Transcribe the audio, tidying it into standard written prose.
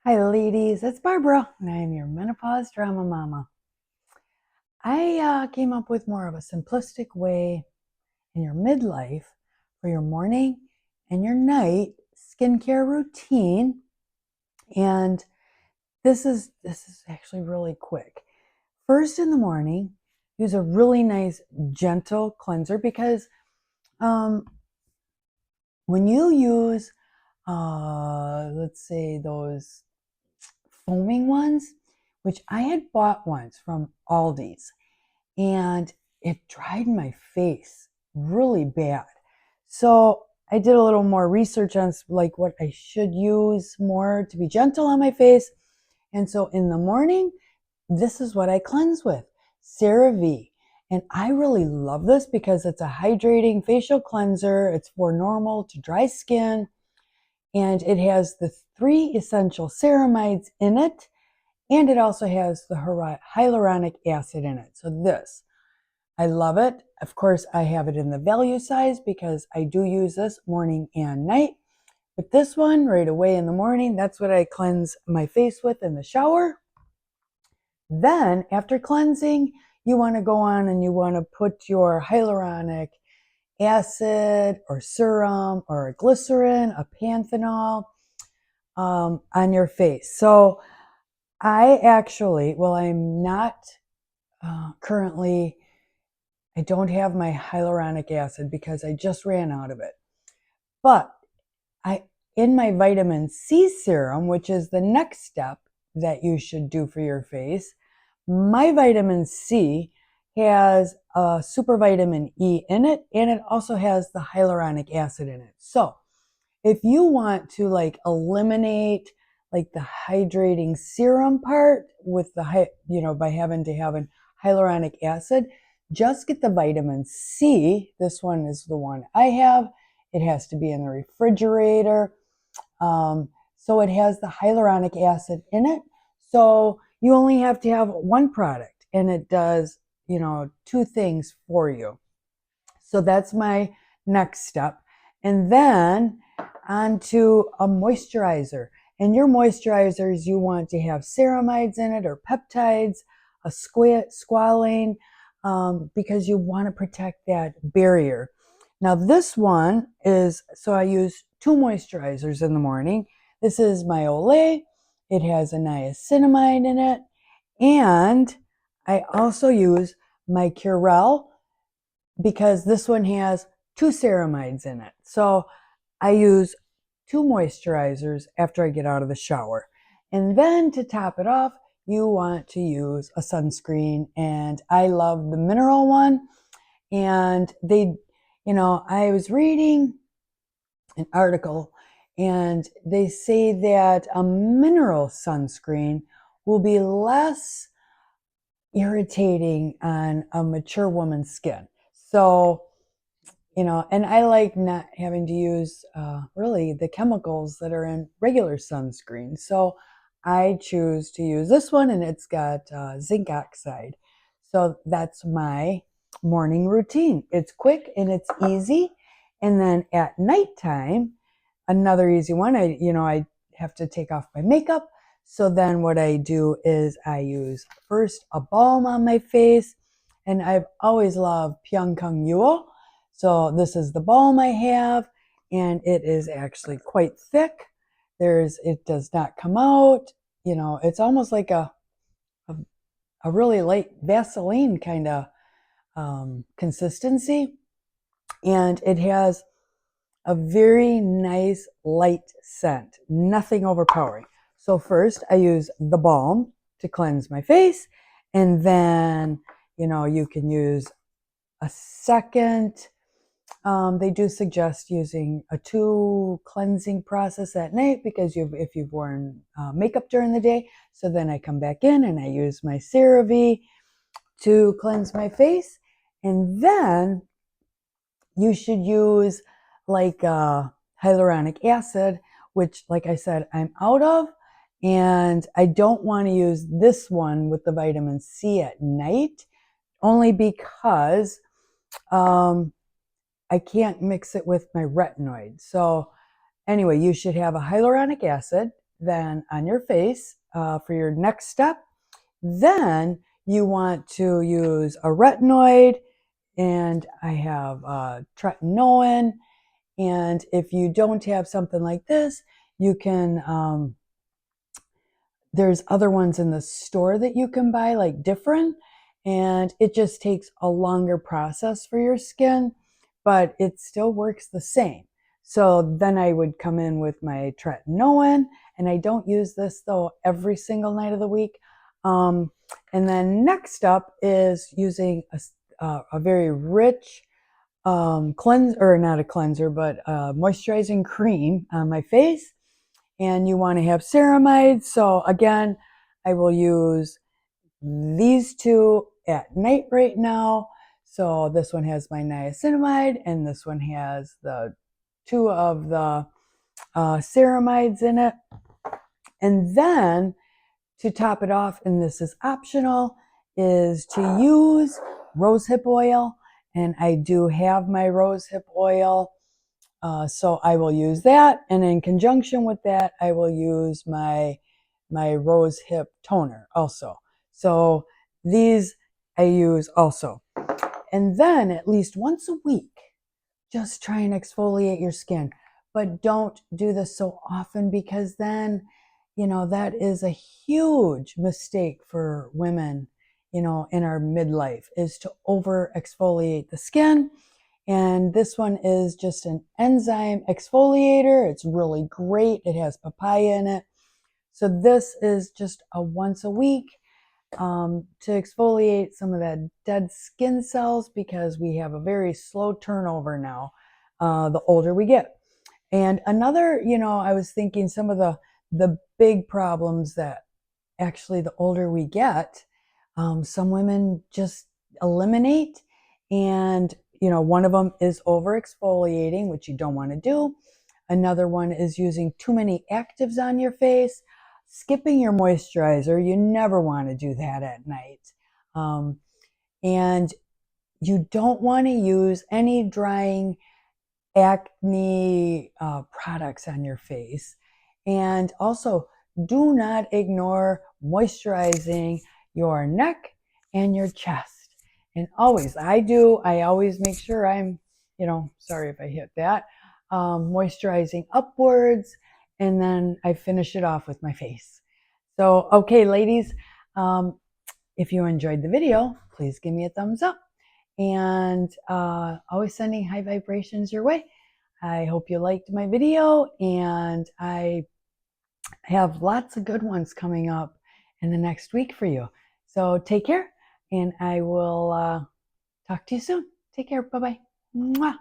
Hi ladies, it's Barbara and I am your menopause drama mama. I came up with more of a simplistic way in your midlife for your morning and your night skincare routine. And this is actually really quick. First in the morning, use a really nice gentle cleanser because um, when you use let's say those foaming ones, which I had bought once from Aldi's, and it dried my face really bad. So I did a little more research on like what I should use more to be gentle on my face. And so in the morning, this is what I cleanse with, CeraVe. And I really love this because it's a hydrating facial cleanser. It's for normal to dry skin. And it has the 3 essential ceramides in it. And it also has the hyaluronic acid in it. So I love it. Of course, I have it in the value size because I do use this morning and night. But this one right away in the morning, that's what I cleanse my face with in the shower. Then after cleansing, you want to go on and you want to put your hyaluronic acid or serum or a glycerin, a panthenol on your face. So I'm not currently, I don't have my hyaluronic acid because I just ran out of it. But in my vitamin C serum, which is the next step that you should do for your face, my vitamin C has a super vitamin E in it, and it also has the hyaluronic acid in it. So if you want to like eliminate like the hydrating serum part with the by having to have an hyaluronic acid, just get the vitamin C. This one is the one I have. It has to be in the refrigerator. So it has the hyaluronic acid in it. So you only have to have one product and it does, 2 things for you. So that's my next step. And then onto a moisturizer. And your moisturizers, you want to have ceramides in it or peptides, a squalane, because you want to protect that barrier. Now this one is, so I use 2 moisturizers in the morning. This is my Olay. It has a niacinamide in it. And I also use my Curel because this one has 2 ceramides in it. So I use 2 moisturizers after I get out of the shower. And then to top it off, you want to use a sunscreen. And I love the mineral one. And I was reading an article and they say that a mineral sunscreen will be less irritating on a mature woman's skin. So, and I like not having to use really the chemicals that are in regular sunscreen. So I choose to use this one and it's got zinc oxide. So that's my morning routine. It's quick and it's easy. And then at nighttime, another easy one, I have to take off my makeup. So then what I do is I use first a balm on my face. And I've always loved Pyongkang Yule. So this is the balm I have, and it is actually quite thick. It does not come out. It's almost like a really light Vaseline kind of consistency. And it has a very nice light scent, nothing overpowering. So first I use the balm to cleanse my face, and then, you can use a second. They do suggest using a 2 cleansing process at night because if you've worn makeup during the day. So then I come back in and I use my CeraVe to cleanse my face. And then you should use like hyaluronic acid, which, like I said, I'm out of. And I don't want to use this one with the vitamin C at night, only because I can't mix it with my retinoid. So anyway, you should have a hyaluronic acid then on your face for your next step. Then you want to use a retinoid, and I have tretinoin. And if you don't have something like this, you can, there's other ones in the store that you can buy, like different, and it just takes a longer process for your skin, but it still works the same. So then I would come in with my tretinoin, and I don't use this though every single night of the week. And then next up is using a very rich cleanse, or not a cleanser, but moisturizing cream on my face. And you want to have ceramides. So again, I will use these two at night right now. So this one has my niacinamide, and this one has the two of the ceramides in it. And then to top it off, and this is optional, is to use rosehip oil. And I do have my rosehip oil, so I will use that. And in conjunction with that, I will use my rosehip toner also. So these I use also. And then at least once a week, just try and exfoliate your skin. But don't do this so often, because then, that is a huge mistake for women, in our midlife, is to over exfoliate the skin. And this one is just an enzyme exfoliator. It's really great. It has papaya in it. So this is just a once a week to exfoliate some of that dead skin cells, because we have a very slow turnover now, the older we get. And another, I was thinking some of the big problems that actually the older we get, some women just eliminate. And, one of them is over exfoliating, which you don't want to do. Another one is using too many actives on your face, skipping your moisturizer. You never want to do that at night. And you don't want to use any drying acne products on your face. And also, do not ignore moisturizing your neck and your chest. And I always make sure I'm, sorry if I hit that, moisturizing upwards, and then I finish it off with my face. So, okay, ladies, if you enjoyed the video, please give me a thumbs up. And always sending high vibrations your way. I hope you liked my video, and I have lots of good ones coming up in the next week for you. So take care, and I will talk to you soon. Take care. Bye-bye. Mwah.